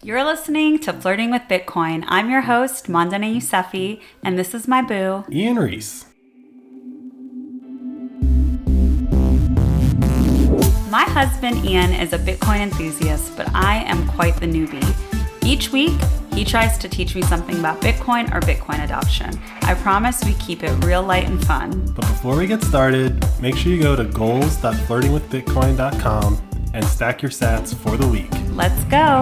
You're listening to Flirting with Bitcoin. I'm your host, Mandana Yousefi, and this is my boo, Ian Reese. My husband, Ian, is a Bitcoin enthusiast, but I am quite the newbie. Each week, he tries to teach me something about Bitcoin or Bitcoin adoption. I promise we keep it real light and fun. But before we get started, make sure you go to goals.flirtingwithbitcoin.com and stack your sats for the week. Let's go.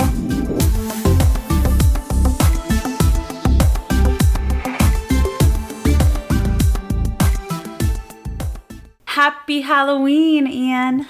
Happy Halloween, Ian.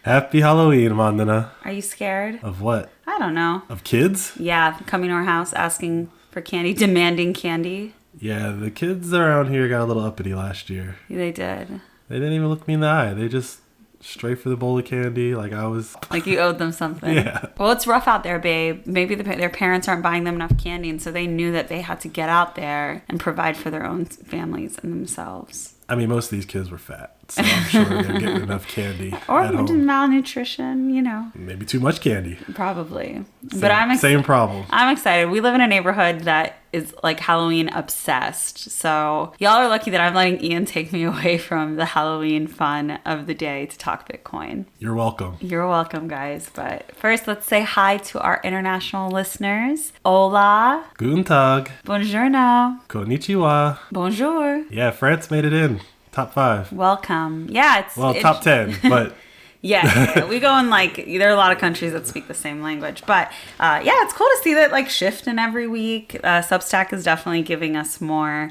Happy Halloween, Mandana. Are you scared? Of what? I don't know. Of kids? Yeah, coming to our house asking for candy, demanding candy. Yeah, the kids around here got a little uppity last year. They did. They didn't even look me in the eye. They just straight for the bowl of candy like I was. Like you owed them something. Yeah. Well, it's rough out there, babe. Maybe their parents aren't buying them enough candy, and so they knew that they had to get out there and provide for their own families and themselves. I mean, most of these kids were fat, so I'm sure they're getting enough candy Or at home. Malnutrition, you know. Maybe too much candy. Probably. Same problem. I'm excited. We live in a neighborhood that is like Halloween obsessed. So y'all are lucky that I'm letting Ian take me away from the Halloween fun of the day to talk Bitcoin. You're welcome. You're welcome, guys. But first, let's say hi to our international listeners. Hola. Guten Tag. Buongiorno. Konnichiwa. Bonjour. Yeah, France made it in. Top 5. Welcome. Yeah, top 10, but... Yeah, we go in there are a lot of countries that speak the same language. But yeah, it's cool to see that shifting every week. Substack is definitely giving us more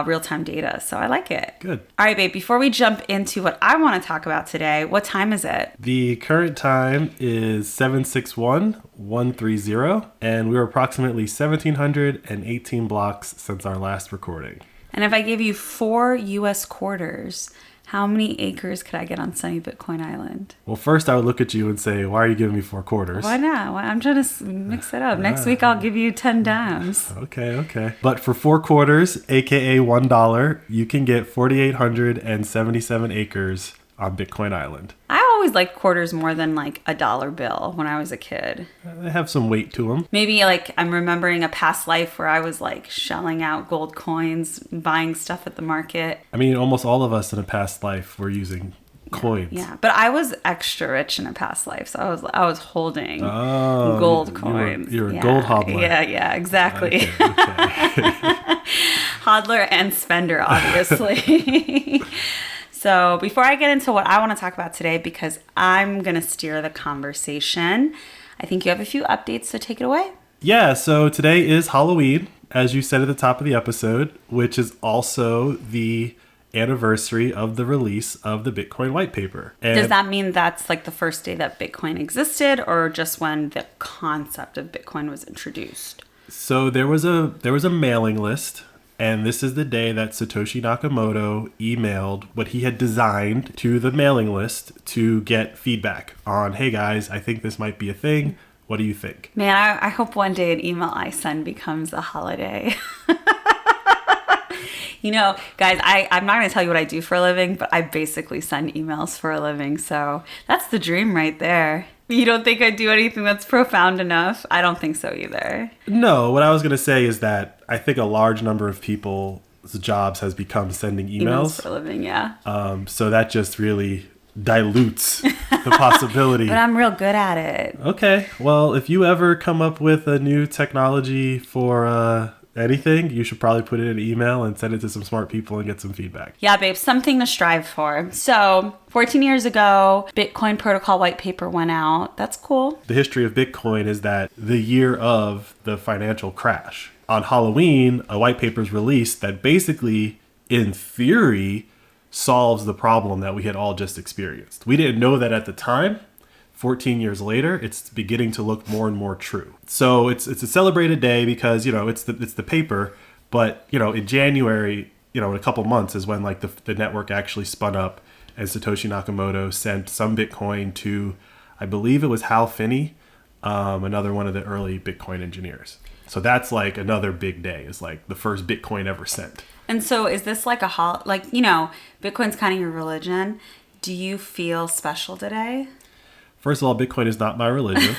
real-time data. So I like it. Good. All right, babe, before we jump into what I want to talk about today, what time is it? The current time is 7:61:130, and we were approximately 1,718 blocks since our last recording. And if I give you 4 U.S. quarters, how many acres could I get on sunny Bitcoin Island? Well, first I would look at you and say, why are you giving me 4 quarters? Why not? I'm trying to mix it up. Next week I'll give you 10 dimes. Okay. But for 4 quarters, aka $1, you can get 4,877 acres on Bitcoin Island. I always liked quarters more than a dollar bill when I was a kid. They have some weight to them. Maybe I'm remembering a past life where I was shelling out gold coins, buying stuff at the market. I mean, almost all of us in a past life were using coins. Yeah, but I was extra rich in a past life, so I was holding gold coins. You're a gold hodler. Yeah, exactly. Okay. Hodler and spender, obviously. So before I get into what I want to talk about today, because I'm going to steer the conversation, I think you have a few updates, so take it away. Yeah, so today is Halloween, as you said at the top of the episode, which is also the anniversary of the release of the Bitcoin white paper. And does that mean that's the first day that Bitcoin existed, or just when the concept of Bitcoin was introduced? So there was a mailing list. And this is the day that Satoshi Nakamoto emailed what he had designed to the mailing list to get feedback on, hey guys, I think this might be a thing. What do you think? Man, I hope one day an email I send becomes a holiday. Guys, I'm not going to tell you what I do for a living, but I basically send emails for a living. So that's the dream right there. You don't think I do anything that's profound enough? I don't think so either. No, what I was going to say is that I think a large number of people's jobs has become sending emails for a living, yeah. So that just really dilutes the possibility. But I'm real good at it. Okay. Well, if you ever come up with a new technology for anything, you should probably put it in an email and send it to some smart people and get some feedback. Yeah, babe, something to strive for. So 14 years ago, Bitcoin protocol white paper went out. That's cool. The history of Bitcoin is that the year of the financial crash, on Halloween, a white paper is released that basically, in theory, solves the problem that we had all just experienced. We didn't know that at the time. 14 years later, it's beginning to look more and more true. So it's a celebrated day because, it's the paper, but, in January, in a couple months is when the network actually spun up and Satoshi Nakamoto sent some Bitcoin to, I believe it was Hal Finney, another one of the early Bitcoin engineers. So that's another big day, is the first Bitcoin ever sent. And so is this Bitcoin's kind of your religion. Do you feel special today? First of all, Bitcoin is not my religion.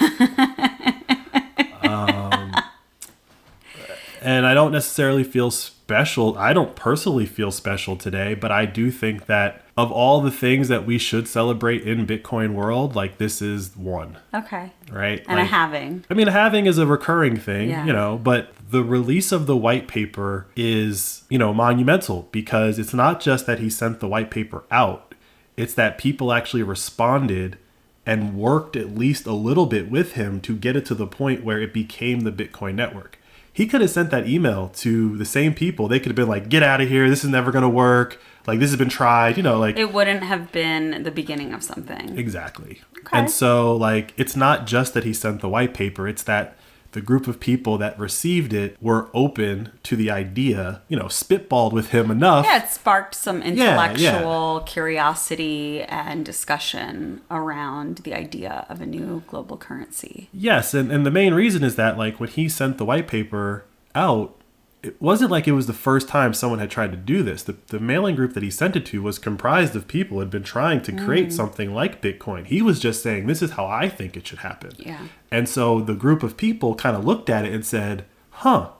necessarily feel special. I don't personally feel special today, but I do think that of all the things that we should celebrate in Bitcoin world, like this is one. Okay. Right? And like, a halving. I mean, a halving is a recurring thing, Yeah. but the release of the white paper is, monumental because it's not just that he sent the white paper out. It's that people actually responded and worked at least a little bit with him to get it to the point where it became the Bitcoin network. He could have sent that email to the same people. They could have been like, get out of here. This is never going to work. Like, this has been tried, It wouldn't have been the beginning of something. Exactly. Okay. And so, it's not just that he sent the white paper. It's that the group of people that received it were open to the idea, spitballed with him enough. Yeah, it sparked some intellectual curiosity and discussion around the idea of a new global currency. Yes, and the main reason is that, when he sent the white paper out, it wasn't like it was the first time someone had tried to do this. The mailing group that he sent it to was comprised of people who had been trying to create something like Bitcoin. He was just saying, this is how I think it should happen. Yeah. And so the group of people kind of looked at it and said,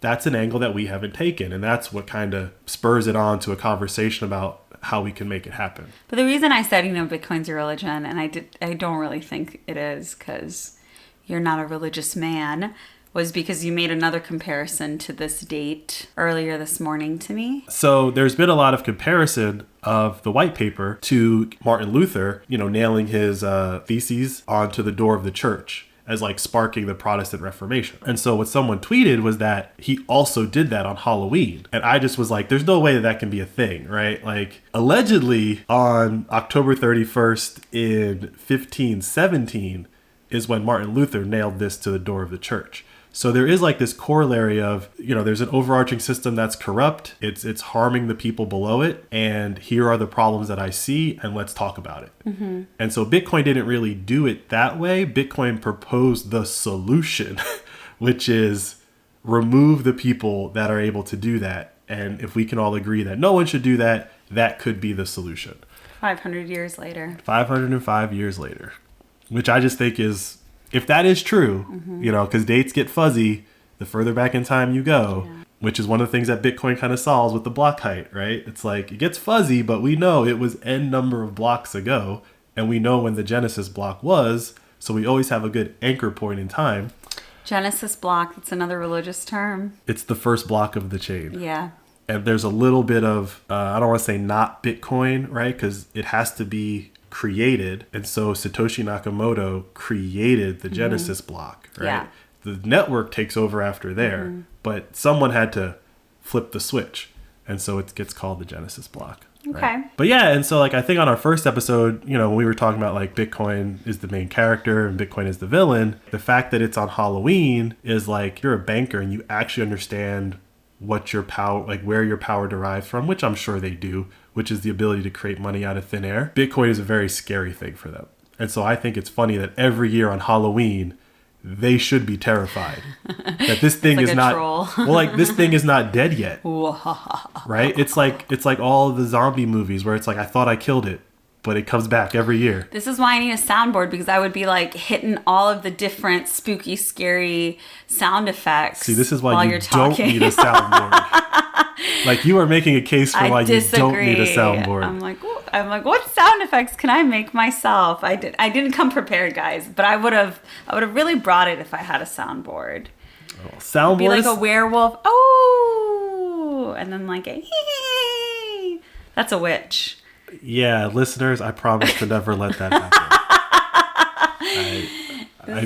that's an angle that we haven't taken. And that's what kind of spurs it on to a conversation about how we can make it happen. But the reason I said, Bitcoin's a religion, and I don't really think it is because you're not a religious man, was because you made another comparison to this date earlier this morning to me. So there's been a lot of comparison of the white paper to Martin Luther, nailing his theses onto the door of the church as sparking the Protestant Reformation. And so what someone tweeted was that he also did that on Halloween. And I just was like, there's no way that can be a thing, right? Allegedly on October 31st in 1517 is when Martin Luther nailed this to the door of the church. So there is this corollary of, there's an overarching system that's corrupt. It's harming the people below it. And here are the problems that I see. And let's talk about it. Mm-hmm. And so Bitcoin didn't really do it that way. Bitcoin proposed the solution, which is remove the people that are able to do that. And if we can all agree that no one should do that, that could be the solution. 500 years later. 505 years later, which I just think is... If that is true, because dates get fuzzy the further back in time you go, which is one of the things that Bitcoin kind of solves with the block height, right? It's it gets fuzzy, but we know it was N number of blocks ago, and we know when the Genesis block was, so we always have a good anchor point in time. Genesis block, that's another religious term. It's the first block of the chain. Yeah. And there's a little bit of, I don't want to say not Bitcoin, right? Because it has to be created, and so Satoshi Nakamoto created the Genesis block, right? Yeah. The network takes over after there, but someone had to flip the switch, and so it gets called the Genesis block. Okay. Right? But yeah, and so I think on our first episode, when we were talking about Bitcoin is the main character and Bitcoin is the villain, the fact that it's on Halloween is you're a banker and you actually understand what your power, where your power derives from, which I'm sure they do, which is the ability to create money out of thin air. Bitcoin is a very scary thing for them. And so I think it's funny that every year on Halloween, they should be terrified that this thing is not, this thing is not dead yet. Right? It's like all of the zombie movies where it's I thought I killed it, but it comes back every year. This is why I need a soundboard, because I would be hitting all of the different spooky, scary sound effects. See, this is why you don't need a soundboard. You are making a case for why you don't need a soundboard. I'm like, what sound effects can I make myself? I didn't come prepared, guys, but I would have really brought it if I had a soundboard. Oh, soundboard. Be like a werewolf. Oh, and then a hee. That's a witch. Yeah, listeners, I promise to never let that happen.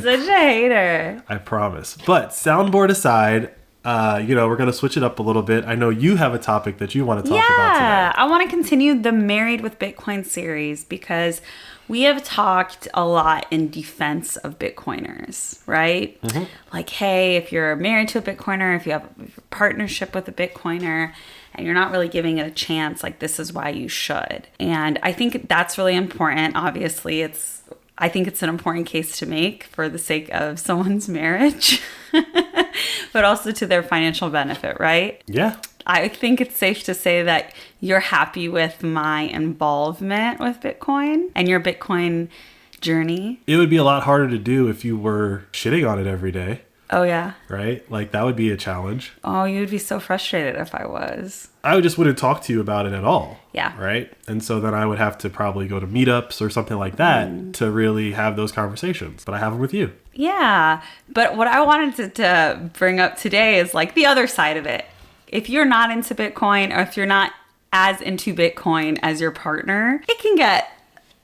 Such a hater. I promise. But soundboard aside, we're going to switch it up a little bit. I know you have a topic that you want to talk about today. Yeah, I want to continue the Married with Bitcoin series because we have talked a lot in defense of Bitcoiners, right? Mm-hmm. Hey, if you're married to a Bitcoiner, if you have a partnership with a Bitcoiner, and you're not really giving it a chance, this is why you should. And I think that's really important. Obviously, I think it's an important case to make for the sake of someone's marriage, but also to their financial benefit, right? Yeah. I think it's safe to say that you're happy with my involvement with Bitcoin and your Bitcoin journey. It would be a lot harder to do if you were shitting on it every day. Oh, yeah. right? Like that would be a challenge. Oh, you would be so frustrated if I was. I just wouldn't talk to you about it at all. Yeah. Right? And so then I would have to probably go to meetups or something like that to really have those conversations. But I have them with you. Yeah. But what I wanted to bring up today is like the other side of it. If you're not into Bitcoin, or if you're not as into Bitcoin as your partner, it can get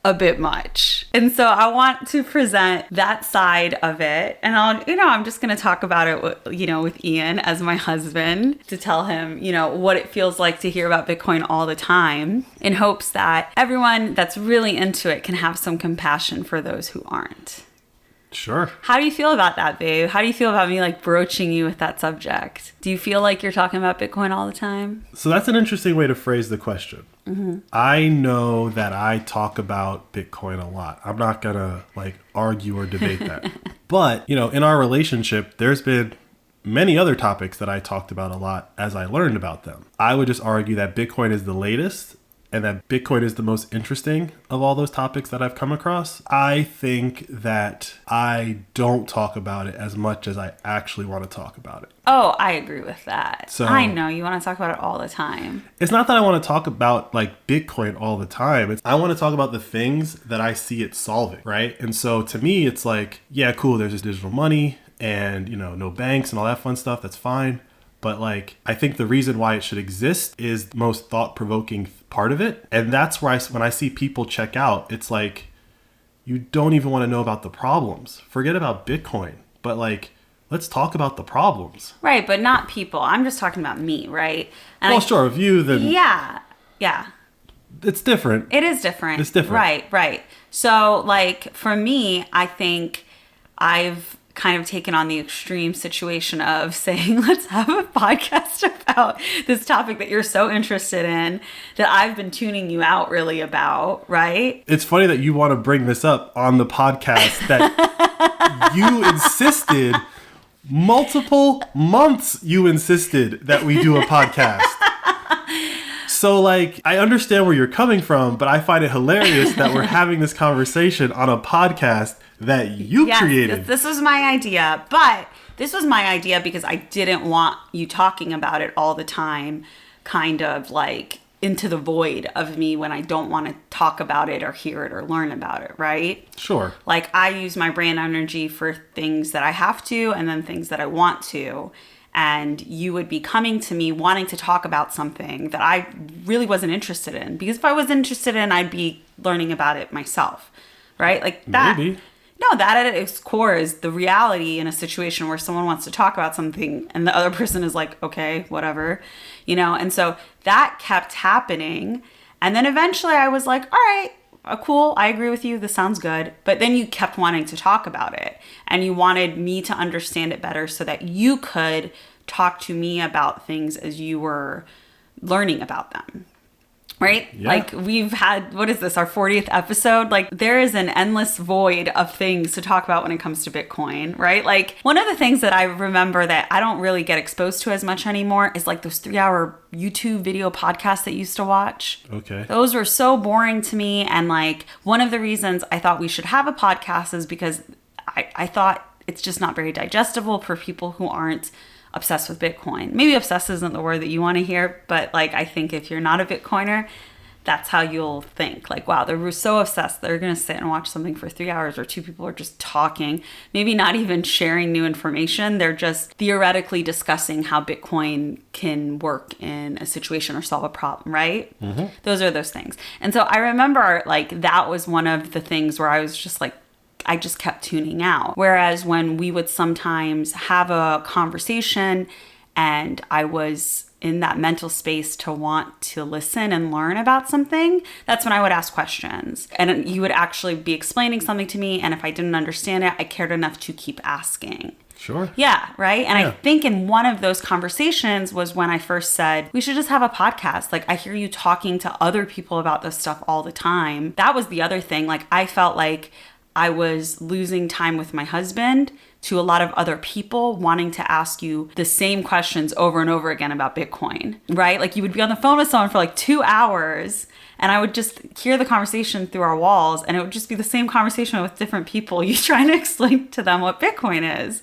a bit much. And so I want to present that side of it. And I'm just going to talk about it, with Ian as my husband, to tell him, what it feels like to hear about Bitcoin all the time, in hopes that everyone that's really into it can have some compassion for those who aren't. Sure. How do you feel about that, babe? How do you feel about me broaching you with that subject? Do you feel like you're talking about Bitcoin all the time? So that's an interesting way to phrase the question. Mm-hmm. I know that I talk about Bitcoin a lot. I'm not going to argue or debate that. But, in our relationship, there's been many other topics that I talked about a lot as I learned about them. I would just argue that Bitcoin is the latest and that Bitcoin is the most interesting of all those topics that I've come across. I think that I don't talk about it as much as I actually want to talk about it. Oh, I agree with that. So, I know you want to talk about it all the time. It's not that I want to talk about Bitcoin all the time. I want to talk about the things that I see it solving, right? And so to me, it's yeah, cool, there's this digital money and, no banks and all that fun stuff. That's fine. But I think the reason why it should exist is the most thought-provoking part of it. And that's where when I see people check out, it's you don't even want to know about the problems. Forget about Bitcoin. But let's talk about the problems. Right, but not people. I'm just talking about me, right? And sure, if you then... Yeah. It's different. It is different. It's different. Right. So, for me, I think I've kind of taken on the extreme situation of saying, let's have a podcast about this topic that you're so interested in, that I've been tuning you out really about, right? It's funny that you want to bring this up on the podcast that you insisted, multiple months you insisted that we do a podcast. So, I understand where you're coming from, but I find it hilarious that we're having this conversation on a podcast that you created. This was my idea, but this was my idea because I didn't want you talking about it all the time, kind of into the void of me when I don't want to talk about it or hear it or learn about it, right? Sure. I use my brain energy for things that I have to and then things that I want to. And you would be coming to me wanting to talk about something that I really wasn't interested in. Because if I was interested in, I'd be learning about it myself, right? That. Maybe. No, that at its core is the reality in a situation where someone wants to talk about something and the other person is okay, whatever, And so that kept happening. And then eventually I was all right, cool, I agree with you. This sounds good. But then you kept wanting to talk about it and you wanted me to understand it better so that you could talk to me about things as you were learning about them. Right? Yeah. We've had, what is this, our 40th episode? There is an endless void of things to talk about when it comes to Bitcoin, right? One of the things that I remember that I don't really get exposed to as much anymore is those 3-hour YouTube video podcasts that you used to watch. Okay. Those were so boring to me. And one of the reasons I thought we should have a podcast is because I thought it's just not very digestible for people who aren't obsessed with Bitcoin. Maybe obsessed isn't the word that you want to hear, but I think if you're not a Bitcoiner, that's how you'll think. Wow, they're so obsessed. They're going to sit and watch something for 3 hours or two people are just talking, maybe not even sharing new information. They're just theoretically discussing how Bitcoin can work in a situation or solve a problem, right? Mm-hmm. Those are those things. And so I remember that was one of the things where I was just I just kept tuning out. Whereas when we would sometimes have a conversation and I was in that mental space to want to listen and learn about something, that's when I would ask questions. And you would actually be explaining something to me. And if I didn't understand it, I cared enough to keep asking. Sure. Yeah, right? And I think in one of those conversations was when I first said, we should just have a podcast. I hear you talking to other people about this stuff all the time. That was the other thing. I felt I was losing time with my husband to a lot of other people wanting to ask you the same questions over and over again about Bitcoin, right? Like you would be on the phone with someone for like 2 hours and I would just hear the conversation through our walls, and it would just be the same conversation with different people. You trying to explain to them what Bitcoin is.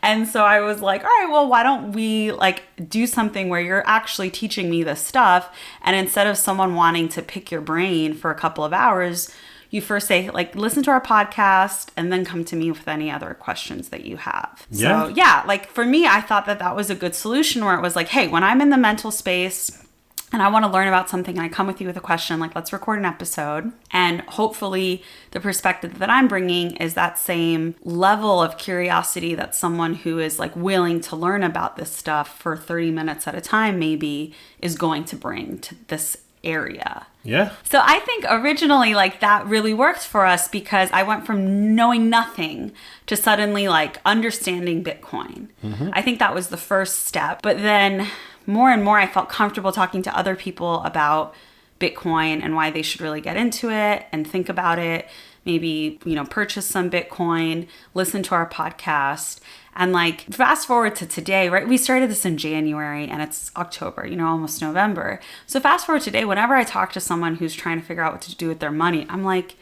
And so I was like, all right, well, why don't we like do something where you're actually teaching me this stuff? And instead of someone wanting to pick your brain for a couple of hours, you first say, like, listen to our podcast and then come to me with any other questions that you have. Yeah. So yeah, like for me, I thought that that was a good solution where it was like, hey, when I'm in the mental space and I want to learn about something and I come with you with a question, like let's record an episode. And hopefully the perspective that I'm bringing is that same level of curiosity that someone who is like willing to learn about this stuff for 30 minutes at a time maybe is going to bring to this area. Yeah. So I think originally like that really worked for us because I went from knowing nothing to suddenly like understanding Bitcoin. I think that was the first step. But then more and more I felt comfortable talking to other people about Bitcoin and why they should really get into it and think about it. Maybe, you know, purchase some Bitcoin, listen to our podcast. And like fast forward to today, right? We started this in January and it's October, you know, almost November. So fast forward today, whenever I talk to someone who's trying to figure out what to do with their money, I'm like,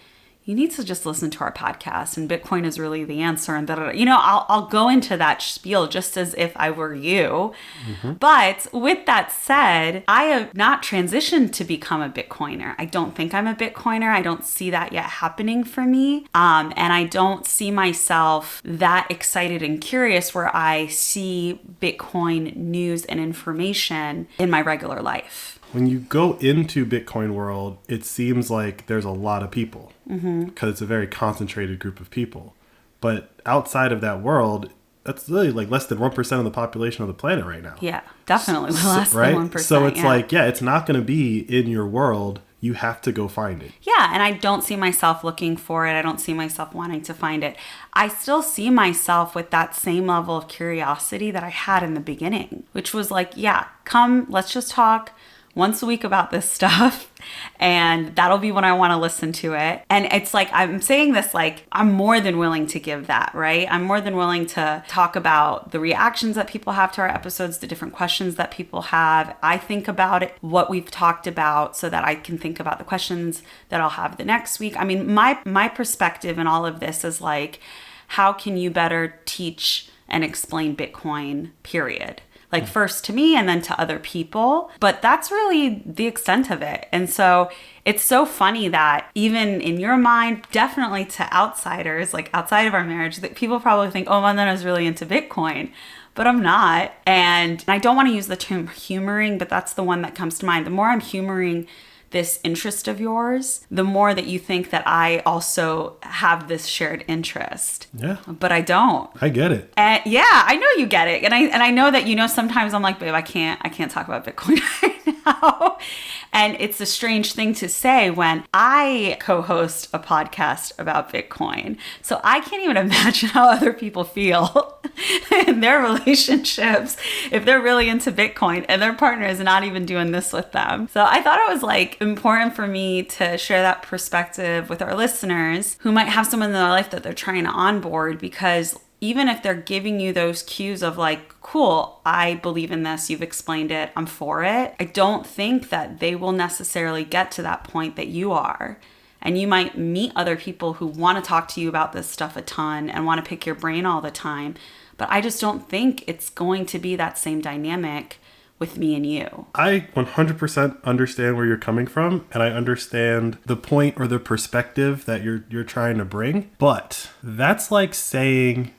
you need to just listen to our podcast and Bitcoin is really the answer. And you know, I'll go into that spiel just as if I were you. But with that said, I have not transitioned to become a Bitcoiner. I don't think I'm a Bitcoiner. I don't see that yet happening for me. And I don't see myself that excited and curious where I see Bitcoin news and information in my regular life. When you go into Bitcoin world, it seems like there's a lot of people because it's a very concentrated group of people. But outside of that world, that's really like less than 1% of the population of the planet right now. Yeah, definitely less right? than 1%. So it's yeah. like, yeah, it's not going to be in your world. You have to go find it. Yeah, and I don't see myself looking for it. I don't see myself wanting to find it. I still see myself with that same level of curiosity that I had in the beginning, which was like, yeah, come, let's just talk once a week about this stuff, and that'll be when I want to listen to it. And it's like, I'm saying this like, I'm more than willing to give that, right? I'm more than willing to talk about the reactions that people have to our episodes, the different questions that people have. I think about it, what we've talked about, so that I can think about the questions that I'll have the next week. I mean, my perspective in all of this is like, how can you better teach and explain Bitcoin, period? Like first to me and then to other people. But that's really the extent of it. And so it's so funny that even in your mind, definitely to outsiders, like outside of our marriage, that people probably think, oh, Mandana's really into Bitcoin. But I'm not. And I don't want to use the term humoring, but that's the one that comes to mind. The more I'm humoring this interest of yours, the more that you think that I also have this shared interest. Yeah. But I don't. I get it. And yeah, I know you get it. And I know that, you know, sometimes I'm like, babe, I can't talk about Bitcoin right now. And it's a strange thing to say when I co-host a podcast about Bitcoin. So I can't even imagine how other people feel in their relationships if they're really into Bitcoin and their partner is not even doing this with them. So I thought it was like important for me to share that perspective with our listeners who might have someone in their life that they're trying to onboard, because even if they're giving you those cues of like, cool, I believe in this, you've explained it, I'm for it, I don't think that they will necessarily get to that point that you are. And you might meet other people who want to talk to you about this stuff a ton and want to pick your brain all the time. But I just don't think it's going to be that same dynamic with me and you. I 100% understand where you're coming from, and I understand the point or the perspective that you're trying to bring. But that's like saying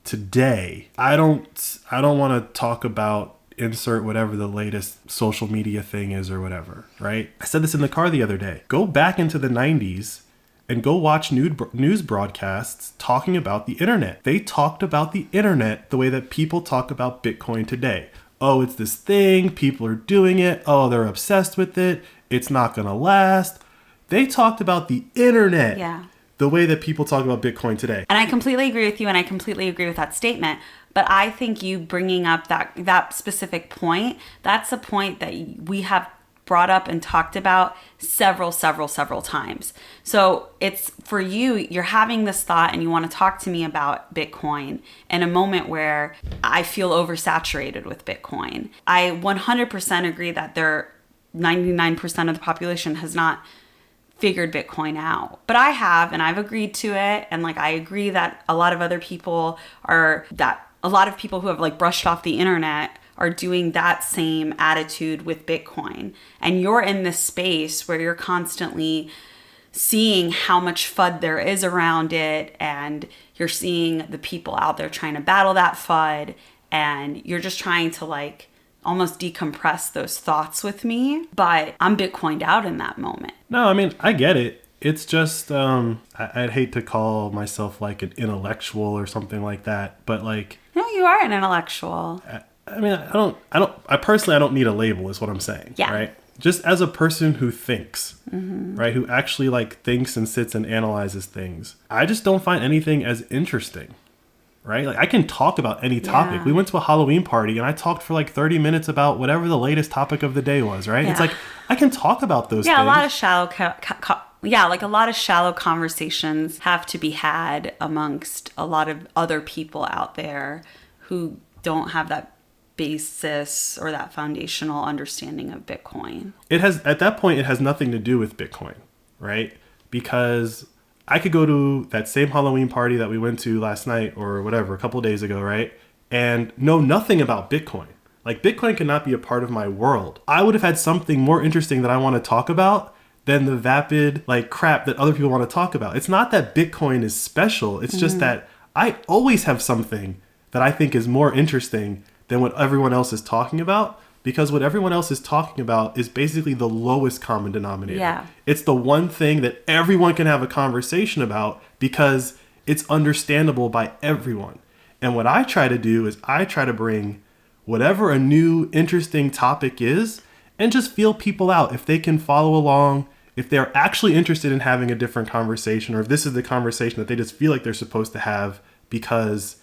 today, I don't want to talk about insert whatever the latest social media thing is or whatever, right? I said this in the car the other day. Go back into the 90s and go watch news broadcasts talking about the internet. They talked about the internet the way that people talk about Bitcoin today. Oh, it's this thing, people are doing it, oh, they're obsessed with it, it's not gonna last. They talked about the internet the way that people talk about Bitcoin today. And I completely agree with you, and I completely agree with that statement. But I think you bringing up that specific point, that's a point that we have brought up and talked about several times. So it's for you, you're having this thought and you want to talk to me about Bitcoin in a moment where I feel oversaturated with Bitcoin. I 100% agree that 99% of the population has not figured Bitcoin out. But I have, and I've agreed to it. And like, I agree that a lot of other people who have like brushed off the internet are doing that same attitude with Bitcoin. And you're in this space where you're constantly seeing how much FUD there is around it. And you're seeing the people out there trying to battle that FUD. And you're just trying to like almost decompress those thoughts with me. But I'm Bitcoined out in that moment. No, I mean, I get it. It's just, I'd hate to call myself like an intellectual or something like that. But like, No, you are an intellectual. I mean, I personally don't need a label is what I'm saying. Yeah. Right. Just as a person who thinks, right. Who actually like thinks and sits and analyzes things. I just don't find anything as interesting. Right. Like I can talk about any topic. Yeah. We went to a Halloween party and I talked for like 30 minutes about whatever the latest topic of the day was. Right. Yeah. It's like, I can talk about those things. A lot of shallow, like a lot of shallow conversations have to be had amongst a lot of other people out there who don't have that basis or that foundational understanding of Bitcoin. At that point, it has nothing to do with Bitcoin, right? Because I could go to that same Halloween party that we went to last night or whatever, a couple of days ago, right? And know nothing about Bitcoin. Like Bitcoin cannot be a part of my world. I would have had something more interesting that I want to talk about than the vapid like crap that other people want to talk about. It's not that Bitcoin is special. It's just that I always have something that I think is more interesting than what everyone else is talking about, because what everyone else is talking about is basically the lowest common denominator. Yeah. It's the one thing that everyone can have a conversation about because it's understandable by everyone. And what I try to do is I try to bring whatever a new interesting topic is and just feel people out. If they can follow along, if they're actually interested in having a different conversation, or if this is the conversation that they just feel like they're supposed to have because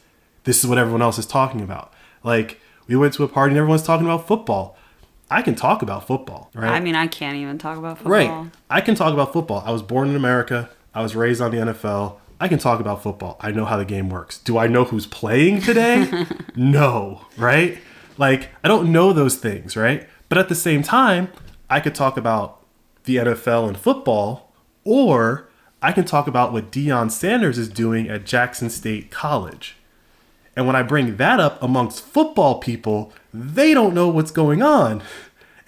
this is what everyone else is talking about. Like, we went to a party and everyone's talking about football. I can talk about football, right? I mean, I can't even talk about football. Right. I can talk about football. I was born in America. I was raised on the NFL. I can talk about football. I know how the game works. Do I know who's playing today? No, right? Like, I don't know those things, right? But at the same time, I could talk about the NFL and football, or I can talk about what Deion Sanders is doing at Jackson State College. And when I bring that up amongst football people, they don't know what's going on.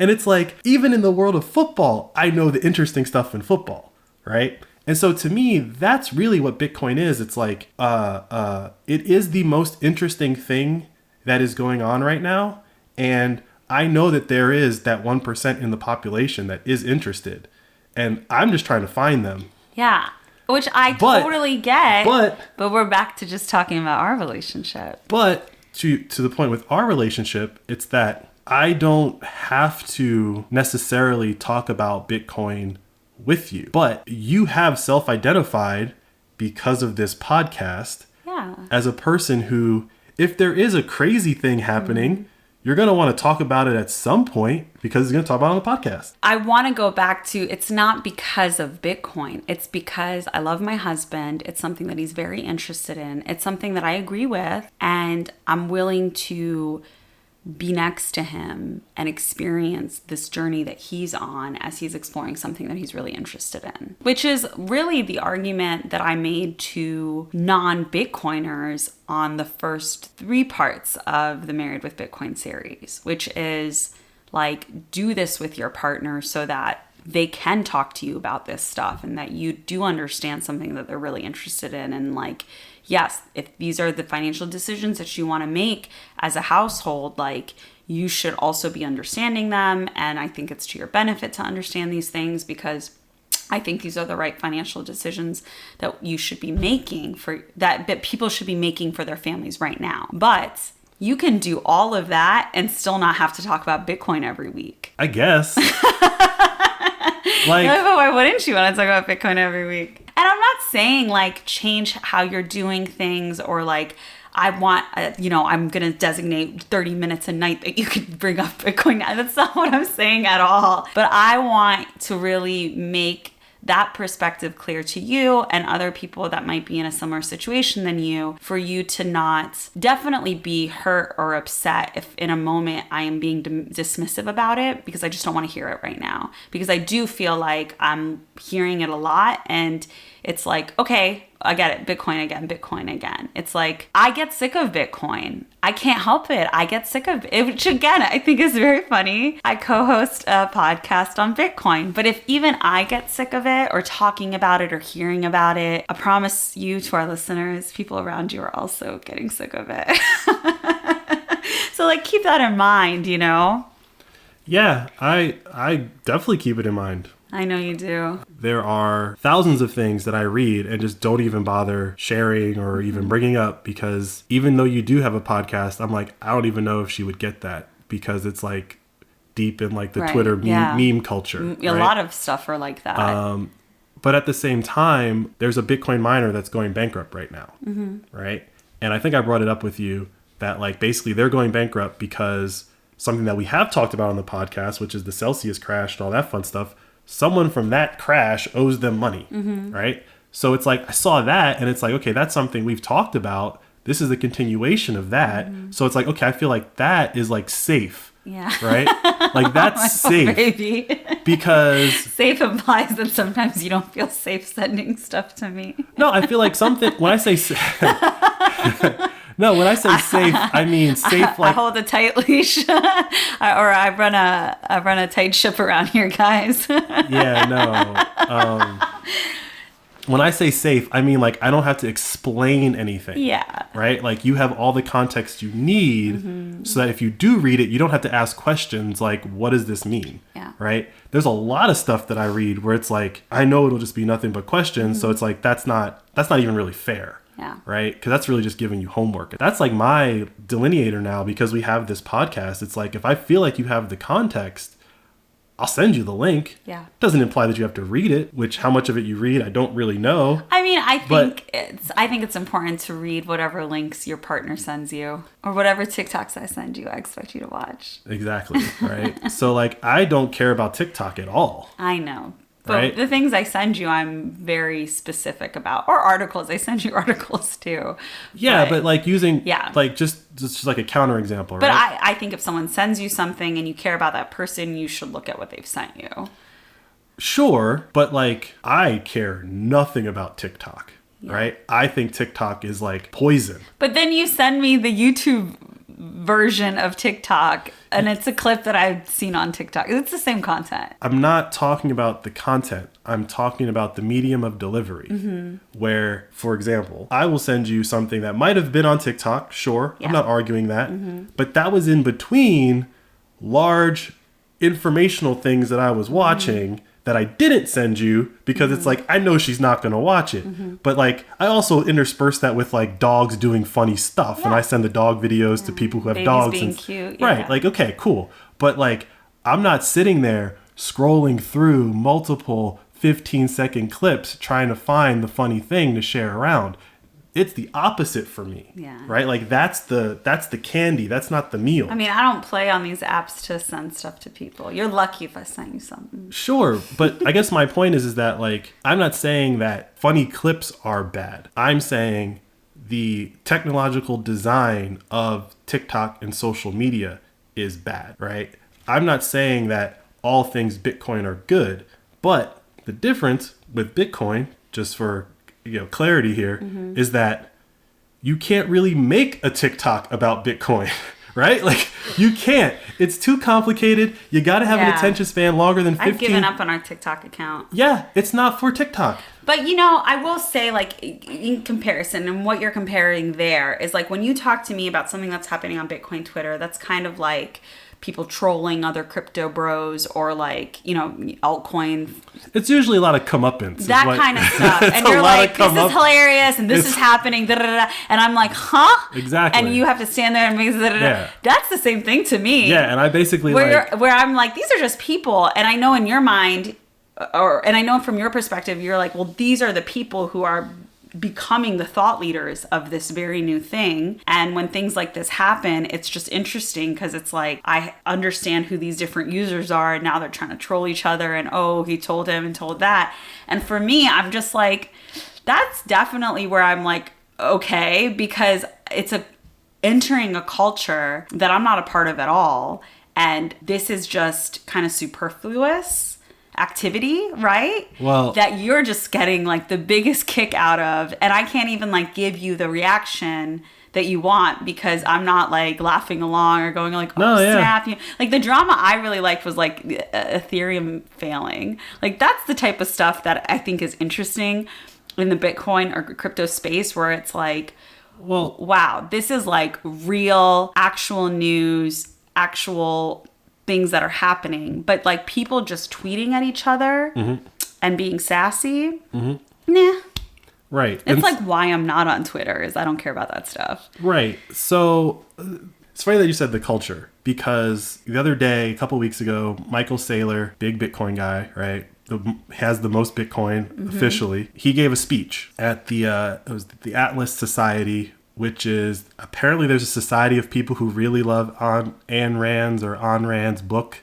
And it's like, even in the world of football, I know the interesting stuff in football, right? And so to me, that's really what Bitcoin is. It's like, it is the most interesting thing that is going on right now. And I know that there is that 1% in the population that is interested. And I'm just trying to find them. Yeah. Which I totally get. But we're back to just talking about our relationship. But to the point with our relationship, it's that I don't have to necessarily talk about Bitcoin with you. But you have self-identified because of this podcast as a person who, if there is a crazy thing happening, you're going to want to talk about it at some point because it's going to talk about it on the podcast. I want to go back to, it's not because of Bitcoin. It's because I love my husband. It's something that he's very interested in. It's something that I agree with. And I'm willing to be next to him and experience this journey that he's on as he's exploring something that he's really interested in. Which is really the argument that I made to non-Bitcoiners on the first 3 parts of the Married with Bitcoin series, which is like, do this with your partner so that they can talk to you about this stuff and that you do understand something that they're really interested in. And like, yes, if these are the financial decisions that you want to make as a household, like, you should also be understanding them. And I think it's to your benefit to understand these things because I think these are the right financial decisions that you should be making that people should be making for their families right now. But you can do all of that and still not have to talk about Bitcoin every week. I guess. Like, but why wouldn't you want to talk about Bitcoin every week? And I'm not saying like change how you're doing things or like I'm going to designate 30 minutes a night that you could bring up Bitcoin. That's not what I'm saying at all. But I want to really make that perspective clear to you and other people that might be in a similar situation than you, for you to not definitely be hurt or upset if in a moment I am being dismissive about it, because I just don't want to hear it right now. Because I do feel like I'm hearing it a lot, and it's like, okay, I get it. Bitcoin again, Bitcoin again. It's like, I get sick of Bitcoin. I can't help it. I get sick of it, which again, I think is very funny. I co-host a podcast on Bitcoin, but if even I get sick of it or talking about it or hearing about it, I promise you, to our listeners, people around you are also getting sick of it. So like, keep that in mind, you know? Yeah, I definitely keep it in mind. I know you do. There are thousands of things that I read and just don't even bother sharing or even bringing up, because even though you do have a podcast, I'm like, I don't even know if she would get that, because it's like deep in like the Twitter meme culture. A lot of stuff are like that. But at the same time, there's a Bitcoin miner that's going bankrupt right now, right? And I think I brought it up with you that like basically they're going bankrupt because something that we have talked about on the podcast, which is the Celsius crash and all that fun stuff. Someone from that crash owes them money, right? So it's like, I saw that and it's like, okay, that's something we've talked about. This is a continuation of that. So it's like, okay, I feel like that is like safe. Yeah. Right? Like that's safe. Baby. Because safe implies that sometimes you don't feel safe sending stuff to me. No, I feel like something, when I say no, when I say safe, I mean safe like... I hold a tight leash. Or I run a tight ship around here, guys. Yeah, no. When I say safe, I mean like I don't have to explain anything. Yeah. Right? Like you have all the context you need so that if you do read it, you don't have to ask questions like, what does this mean? Yeah. Right? There's a lot of stuff that I read where it's like, I know it'll just be nothing but questions. So it's like, that's not even really fair. Yeah. Right? Because that's really just giving you homework. That's like my delineator now, because we have this podcast. It's like, if I feel like you have the context, I'll send you the link. Yeah. Doesn't imply that you have to read it, which how much of it you read, I don't really know. I mean, I think it's important to read whatever links your partner sends you, or whatever TikToks I send you, I expect you to watch. Exactly. Right. So like, I don't care about TikTok at all. I know. But right? The things I send you, I'm very specific about. Or articles. I send you articles too. Yeah, but like using, yeah. like just like a counterexample, right? But I think if someone sends you something and you care about that person, you should look at what they've sent you. Sure, but like, I care nothing about TikTok, right? I think TikTok is like poison. But then you send me the YouTube version of TikTok, and it's a clip that I've seen on TikTok. It's the same content. I'm not talking about the content. I'm talking about the medium of delivery, where, for example, I will send you something that might have been on TikTok. Sure. Yeah. I'm not arguing that, but that was in between large informational things that I was watching that I didn't send you, because it's like, I know she's not going to watch it. But like, I also intersperse that with like dogs doing funny stuff. And I send the dog videos to people who have Babies dogs. Being and cute. Right. Like, okay, cool. But like, I'm not sitting there scrolling through multiple 15-second clips trying to find the funny thing to share around. It's the opposite for me. Yeah. Right? Like that's the candy. That's not the meal. I mean, I don't play on these apps to send stuff to people. You're lucky if I send you something. Sure. But I guess my point is that like, I'm not saying that funny clips are bad. I'm saying the technological design of TikTok and social media is bad, right? I'm not saying that all things Bitcoin are good, but the difference with Bitcoin, just for clarity here, is that you can't really make a TikTok about Bitcoin, right? Like you can't. It's too complicated. You got to have an attention span longer than 15. I've given up on our TikTok account. Yeah, it's not for TikTok. But I will say, like, in comparison, and what you're comparing there is like when you talk to me about something that's happening on Bitcoin Twitter, that's kind of like people trolling other crypto bros, or like, altcoin. It's usually a lot of comeuppance. That kind of stuff. And you're like, this is hilarious, and this is happening, da, da, da, da. And I'm like, huh? Exactly. And you have to stand there and make da, da, da. Yeah. That's the same thing to me. Yeah, and I basically where I'm like, these are just people. And I know in your mind, and I know from your perspective, you're like, well, these are the people who are becoming the thought leaders of this very new thing. And when things like this happen, it's just interesting because it's like, I understand who these different users are, and now they're trying to troll each other, and oh, he told him and told that. And for me, I'm just like, that's definitely where I'm like, okay, because it's entering a culture that I'm not a part of at all. And this is just kind of superfluous activity, right? Well, that you're just getting like the biggest kick out of. And I can't even like give you the reaction that you want because I'm not like laughing along or going like, oh, snap. Yeah. Like the drama I really liked was like Ethereum failing. Like that's the type of stuff that I think is interesting in the Bitcoin or crypto space, where it's like, well, wow, this is like real, actual news, actual things that are happening. But like people just tweeting at each other and being sassy, nah. Right. It's like why I'm not on Twitter is I don't care about that stuff. Right. So it's funny that you said the culture, because the other day, a couple weeks ago, Michael Saylor, big Bitcoin guy, right? Has the most Bitcoin officially. He gave a speech at the it was the Atlas Society, which is apparently there's a society of people who really love Ayn Rand's book,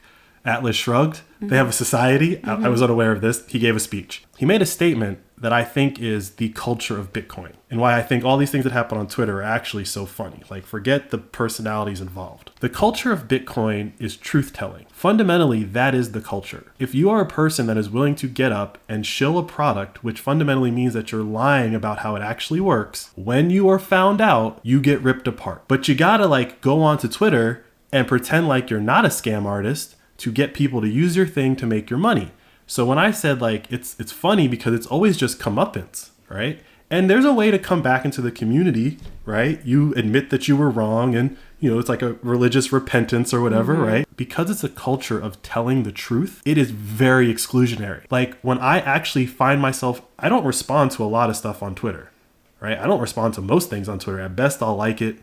Atlas Shrugged. They have a society. I was unaware of this. He gave a speech. He made a statement that I think is the culture of Bitcoin, and why I think all these things that happen on Twitter are actually so funny. Like, forget the personalities involved. The culture of Bitcoin is truth-telling. Fundamentally, that is the culture. If you are a person that is willing to get up and shill a product, which fundamentally means that you're lying about how it actually works, when you are found out, you get ripped apart. But you gotta like go onto Twitter and pretend like you're not a scam artist to get people to use your thing to make your money. So when I said like, it's funny because it's always just comeuppance, right? And there's a way to come back into the community, right? You admit that you were wrong, and you know, it's like a religious repentance or whatever, right? Because it's a culture of telling the truth, it is very exclusionary. Like when I actually find myself, I don't respond to a lot of stuff on Twitter, right? I don't respond to most things on Twitter. At best, I'll like it.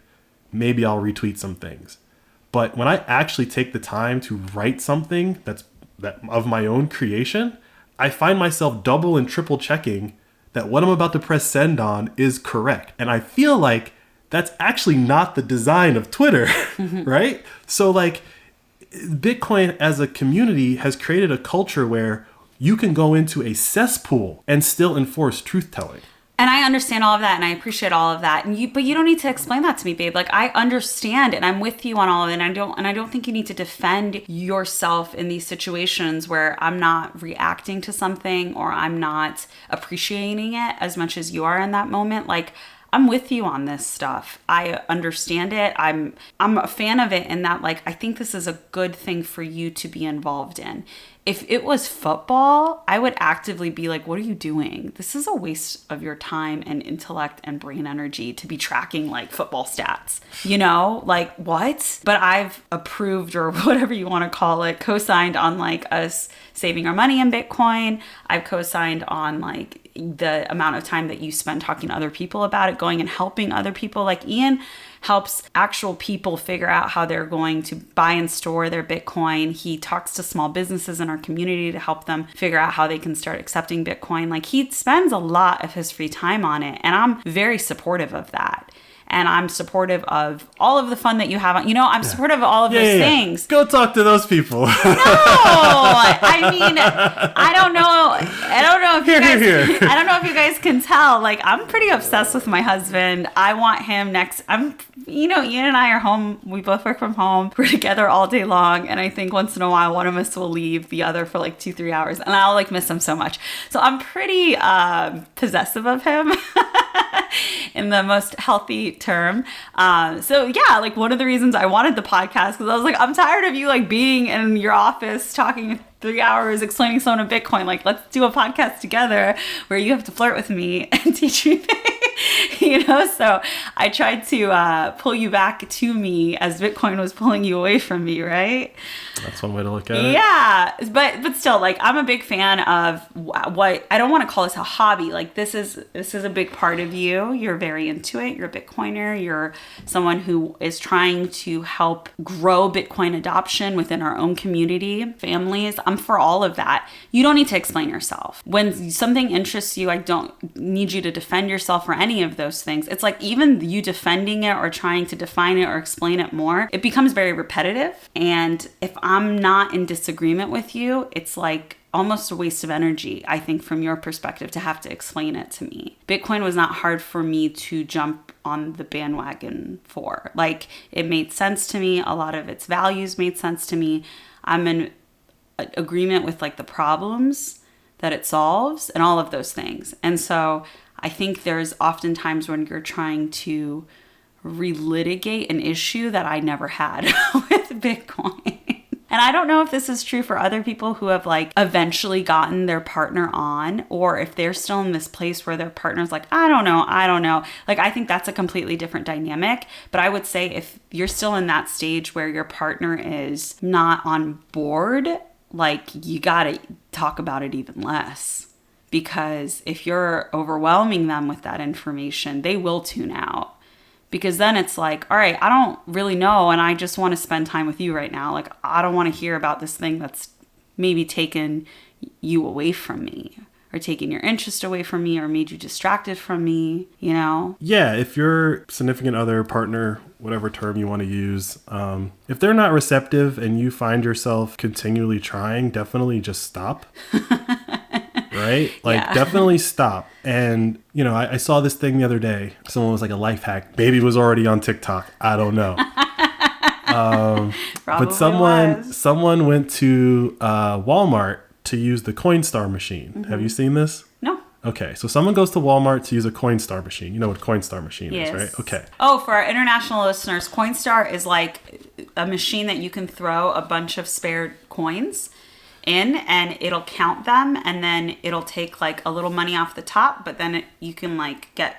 Maybe I'll retweet some things. But when I actually take the time to write something that of my own creation, I find myself double and triple checking that what I'm about to press send on is correct. And I feel like that's actually not the design of Twitter, right? So like Bitcoin as a community has created a culture where you can go into a cesspool and still enforce truth-telling. And I understand all of that, and I appreciate all of that. But you don't need to explain that to me, babe. Like I understand, and I'm with you on all of it. And I don't think you need to defend yourself in these situations where I'm not reacting to something or I'm not appreciating it as much as you are in that moment. Like I'm with you on this stuff. I understand it. I'm a fan of it in that, like, I think this is a good thing for you to be involved in. If it was football, I would actively be like, what are you doing? This is a waste of your time and intellect and brain energy to be tracking like football stats, you know, like what? But I've approved, or whatever you want to call it, co-signed on like us saving our money in Bitcoin. I've co-signed on like the amount of time that you spend talking to other people about it, going and helping other people. Like Ian helps actual people figure out how they're going to buy and store their Bitcoin. He talks to small businesses in our community to help them figure out how they can start accepting Bitcoin. Like he spends a lot of his free time on it, and I'm very supportive of that. And I'm supportive of all of the fun that you have. I'm supportive of all of those things. Go talk to those people. No, I mean, I don't know if you guys. I don't know if you guys can tell. Like, I'm pretty obsessed with my husband. I want him next. Ian and I are home. We both work from home. We're together all day long. And I think once in a while, one of us will leave the other for like 2-3 hours, and I'll like miss him so much. So I'm pretty possessive of him. In the most healthy term. So yeah, like one of the reasons I wanted the podcast, because I was like, I'm tired of you like being in your office talking 3 hours explaining someone a Bitcoin. Like, let's do a podcast together where you have to flirt with me and teach me things. So I tried to pull you back to me as Bitcoin was pulling you away from me, right? That's one way to look at it. Yeah, but still, like, I'm a big fan of what I don't want to call this a hobby. Like, this is a big part of you. You're very into it. You're a Bitcoiner. You're someone who is trying to help grow Bitcoin adoption within our own community, families. I'm for all of that. You don't need to explain yourself. When something interests you, I don't need you to defend yourself or any of those things. It's like even you defending it or trying to define it or explain it more, it becomes very repetitive. And if I'm not in disagreement with you, it's like almost a waste of energy, I think, from your perspective to have to explain it to me. Bitcoin was not hard for me to jump on the bandwagon for. Like, it made sense to me. A lot of its values made sense to me. I'm in agreement with like the problems that it solves and all of those things. And so I think there's often times when you're trying to relitigate an issue that I never had with Bitcoin. And I don't know if this is true for other people who have like eventually gotten their partner on, or if they're still in this place where their partner's like, I don't know. Like, I think that's a completely different dynamic. But I would say if you're still in that stage where your partner is not on board, like, you gotta talk about it even less. Because if you're overwhelming them with that information, they will tune out. Because then it's like, all right, I don't really know, and I just want to spend time with you right now. Like, I don't want to hear about this thing that's maybe taken you away from me, or taken your interest away from me, or made you distracted from me, Yeah, if your significant other, partner, whatever term you want to use, if they're not receptive and you find yourself continually trying, definitely just stop. Right? Like, Yeah. Definitely stop. And, I saw this thing the other day. Someone was like, a life hack. Baby was already on TikTok. I don't know. But someone went to Walmart to use the Coinstar machine. Mm-hmm. Have you seen this? No. Okay, so someone goes to Walmart to use a Coinstar machine. You know what Coinstar machine Yes. is, right? Okay. Oh, for our international listeners, Coinstar is like a machine that you can throw a bunch of spare coins in, and it'll count them, and then it'll take like a little money off the top, but then you can like get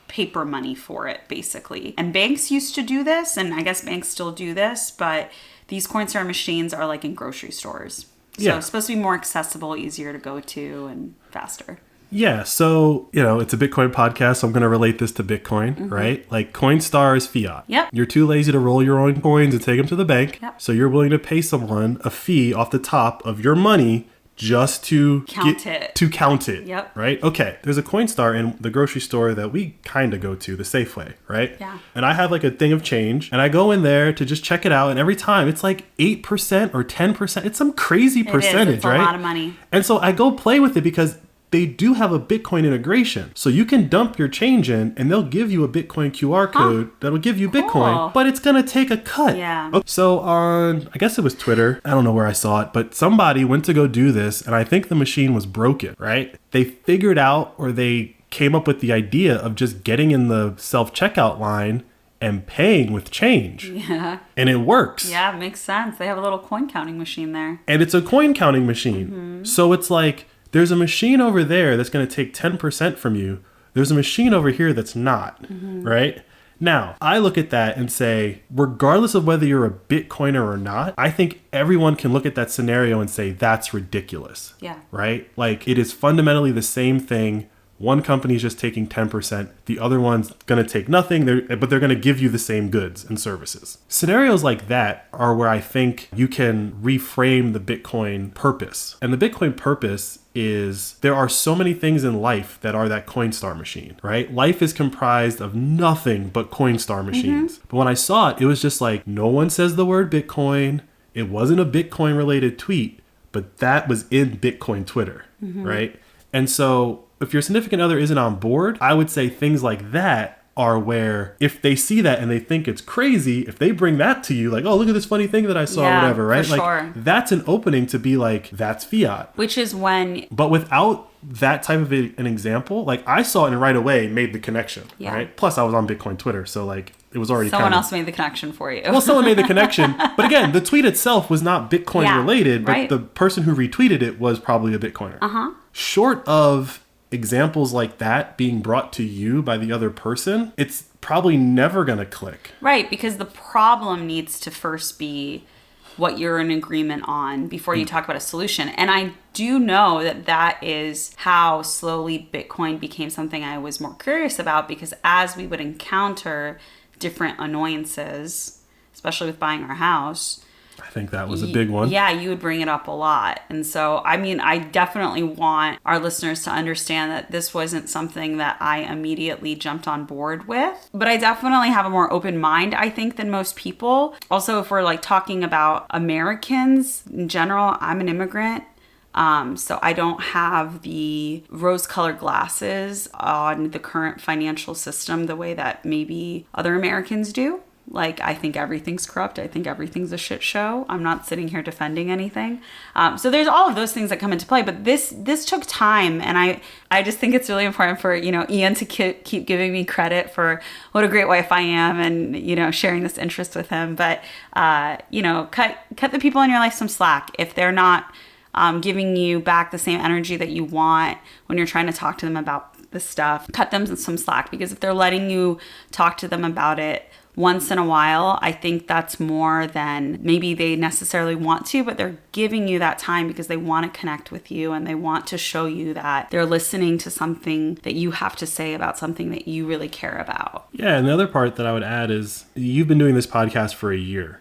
paper money for it, basically. And banks used to do this, and I guess banks still do this, but these Coinstar machines are like in grocery stores. So It's supposed to be more accessible, easier to go to, and faster. Yeah, so, it's a Bitcoin podcast, so I'm going to relate this to Bitcoin, right? Like, Coinstar is fiat. Yep. You're too lazy to roll your own coins and take them to the bank. Yep. So you're willing to pay someone a fee off the top of your money just to count it. Yep. Right? Okay, there's a Coinstar in the grocery store that we kind of go to, the Safeway, right? Yeah. And I have like a thing of change, and I go in there to just check it out, and every time it's like 8% or 10%. It's some crazy percentage, It's right? a lot of money. And so I go play with it because they do have a Bitcoin integration. So you can dump your change in and they'll give you a Bitcoin QR code that'll give you Bitcoin, but it's going to take a cut. Yeah. So on, I guess it was Twitter, I don't know where I saw it, but somebody went to go do this, and I think the machine was broken, right? They figured out, or they came up with the idea of just getting in the self-checkout line and paying with change. Yeah. And it works. Yeah, it makes sense. They have a little coin counting machine there. And it's a coin counting machine. So it's like, there's a machine over there that's going to take 10% from you. There's a machine over here that's not, right? Now, I look at that and say, regardless of whether you're a Bitcoiner or not, I think everyone can look at that scenario and say, that's ridiculous. Yeah. Right? Like, it is fundamentally the same thing. One company's just taking 10%. The other one's going to take nothing, but they're going to give you the same goods and services. Scenarios like that are where I think you can reframe the Bitcoin purpose. And the Bitcoin purpose is, there are so many things in life that are that Coinstar machine, right? Life is comprised of nothing but Coinstar machines. But when I saw it, it was just like, no one says the word Bitcoin. It wasn't a Bitcoin related tweet, but that was in Bitcoin Twitter, right? And so if your significant other isn't on board, I would say things like that are where, if they see that and they think it's crazy, if they bring that to you, like, oh, look at this funny thing that I saw, whatever, right? For like, sure. That's an opening to be like, that's fiat. Which is when... But without that type of an example, like, I saw it and right away made the connection, right? Plus, I was on Bitcoin Twitter, so like, it was already someone else made the connection for you. Well, someone made the connection. But again, the tweet itself was not Bitcoin related, but the person who retweeted it was probably a Bitcoiner. Short of examples like that being brought to you by the other person, it's probably never going to click. Right, because the problem needs to first be what you're in agreement on before you talk about a solution. And I do know that that is how slowly Bitcoin became something I was more curious about, because as we would encounter different annoyances, especially with buying our house, I think that was a big one. Yeah, you would bring it up a lot. And so, I mean, I definitely want our listeners to understand that this wasn't something that I immediately jumped on board with. But I definitely have a more open mind, I think, than most people. Also, if we're like talking about Americans in general, I'm an immigrant. So I don't have the rose-colored glasses on the current financial system the way that maybe other Americans do. Like, I think everything's corrupt. I think everything's a shit show. I'm not sitting here defending anything. So there's all of those things that come into play. But this took time. And I just think it's really important for, Ian to keep giving me credit for what a great wife I am and, sharing this interest with him. But, cut the people in your life some slack. If they're not giving you back the same energy that you want when you're trying to talk to them about this stuff, cut them some slack. Because if they're letting you talk to them about it once in a while, I think that's more than maybe they necessarily want to, but they're giving you that time because they want to connect with you and they want to show you that they're listening to something that you have to say about something that you really care about. Yeah, and the other part that I would add is you've been doing this podcast for a year.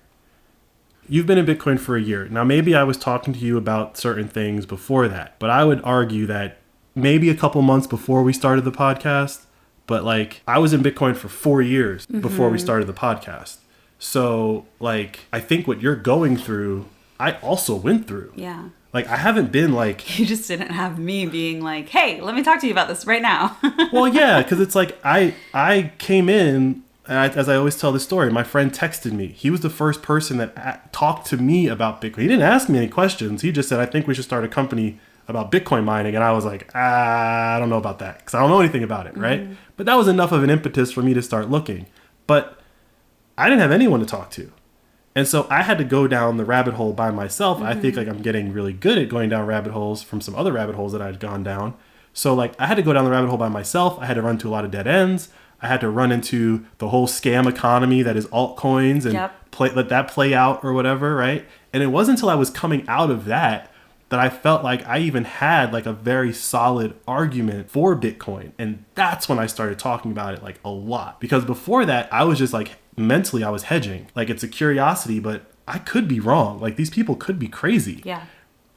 You've been in Bitcoin for a year. Now, maybe I was talking to you about certain things before that, but I would argue that maybe a couple months before we started the podcast, but like I was in Bitcoin for 4 years before we started the podcast. So like, I think what you're going through, I also went through. Yeah. Like I haven't been like... You just didn't have me being like, hey, let me talk to you about this right now. Well, yeah, because it's like I came in, and as I always tell the story, my friend texted me. He was the first person that talked to me about Bitcoin. He didn't ask me any questions. He just said, I think we should start a company about Bitcoin mining. And I was like, I don't know about that because I don't know anything about it, right? But that was enough of an impetus for me to start looking. But I didn't have anyone to talk to. And so I had to go down the rabbit hole by myself. I think like I'm getting really good at going down rabbit holes from some other rabbit holes that I'd gone down. So like I had to go down the rabbit hole by myself. I had to run to a lot of dead ends. I had to run into the whole scam economy that is altcoins and let that play out or whatever, right? And it wasn't until I was coming out of that I felt like I even had like a very solid argument for Bitcoin. And that's when I started talking about it like a lot. Because before that, I was just like mentally I was hedging. Like it's a curiosity, but I could be wrong. Like these people could be crazy. Yeah.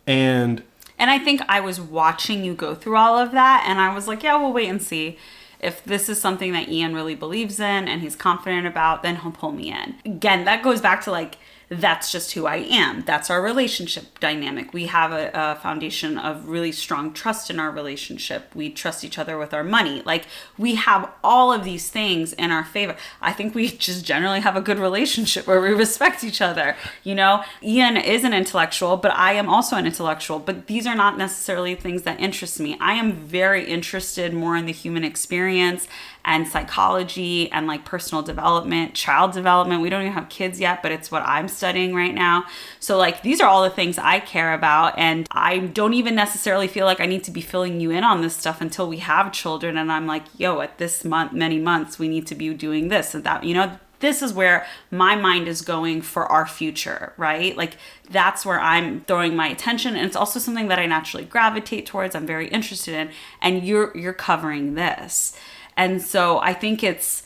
And I think I was watching you go through all of that and I was like, yeah, we'll wait and see. If this is something that Ian really believes in and he's confident about, then he'll pull me in. Again, that goes back to like, that's just who I am. That's our relationship dynamic. We have a foundation of really strong trust in our relationship. We trust each other with our money. Like we have all of these things in our favor. I think we just generally have a good relationship where we respect each other. Ian is an intellectual, but I am also an intellectual. But these are not necessarily things that interest me. I am very interested more in the human experience and psychology and like personal development, child development. We don't even have kids yet, but it's what I'm studying right now. So like these are all the things I care about. And I don't even necessarily feel like I need to be filling you in on this stuff until we have children. And I'm like, yo, at this month, many months, we need to be doing this and that, This is where my mind is going for our future, right? Like that's where I'm throwing my attention. And it's also something that I naturally gravitate towards. I'm very interested in, and you're covering this. And so I think it's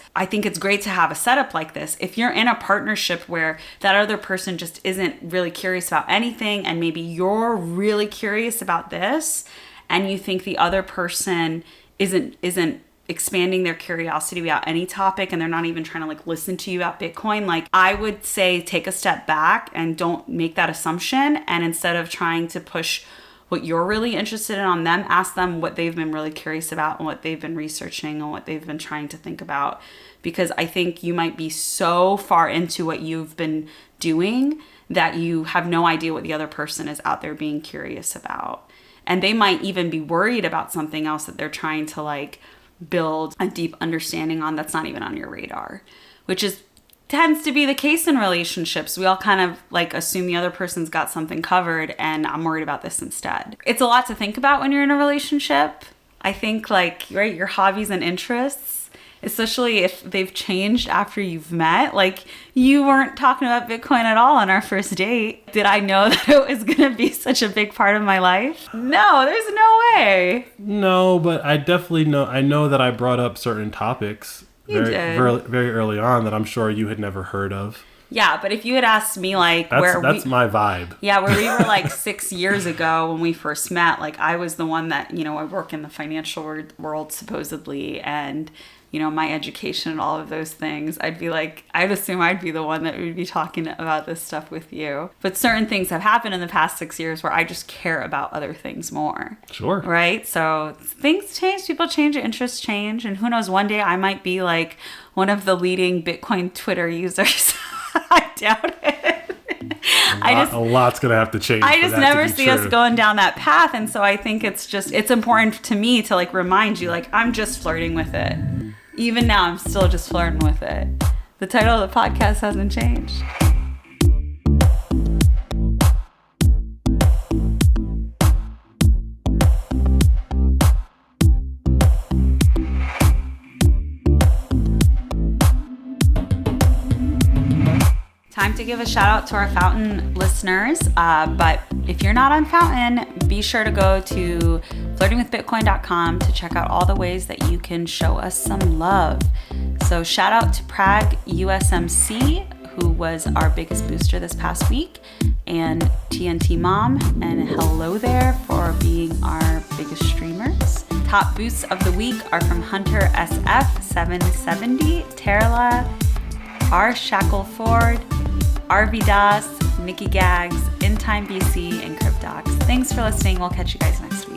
great to have a setup like this. If you're in a partnership where that other person just isn't really curious about anything, and maybe you're really curious about this, and you think the other person isn't expanding their curiosity about any topic, and they're not even trying to like listen to you about Bitcoin, like I would say take a step back and don't make that assumption. And instead of trying to push what you're really interested in on them, ask them what they've been really curious about and what they've been researching and what they've been trying to think about. Because I think you might be so far into what you've been doing that you have no idea what the other person is out there being curious about. And they might even be worried about something else that they're trying to like build a deep understanding on that's not even on your radar, which tends to be the case in relationships. We all kind of like assume the other person's got something covered and I'm worried about this instead. It's a lot to think about when you're in a relationship. I think like, right, your hobbies and interests, especially if they've changed after you've met. Like, you weren't talking about Bitcoin at all on our first date. Did I know that it was going to be such a big part of my life? No, there's no way. No, but I definitely know. I know that I brought up certain topics very early on that I'm sure you had never heard of. Yeah, but if you had asked me, like, that's my vibe. Yeah, where we were like 6 years ago when we first met, like, I was the one that, you know, I work in the financial world supposedly, and, you know, my education and all of those things, I'd assume I'd be the one that would be talking about this stuff with you. But certain things have happened in the past 6 years where I just care about other things more. Sure. Right? So things change, people change, interests change, and who knows, one day I might be like one of the leading Bitcoin Twitter users. I doubt it. A lot's going to have to change. I just never see us going down that path. And so I think it's important to me to like remind you, like, I'm just flirting with it. Even now, I'm still just flirting with it. The title of the podcast hasn't changed. Time to give a shout out to our Fountain listeners. But if you're not on Fountain, be sure to go to flirtingwithbitcoin.com to check out all the ways that you can show us some love. So shout out to Prague USMC, who was our biggest booster this past week, and TNT Mom, and hello there for being our biggest streamers. Top boosts of the week are from Hunter SF770, Terla, R. Shackle Ford, RV Das, Nikki Gags, In Time BC, and Cryptox. Thanks for listening. We'll catch you guys next week.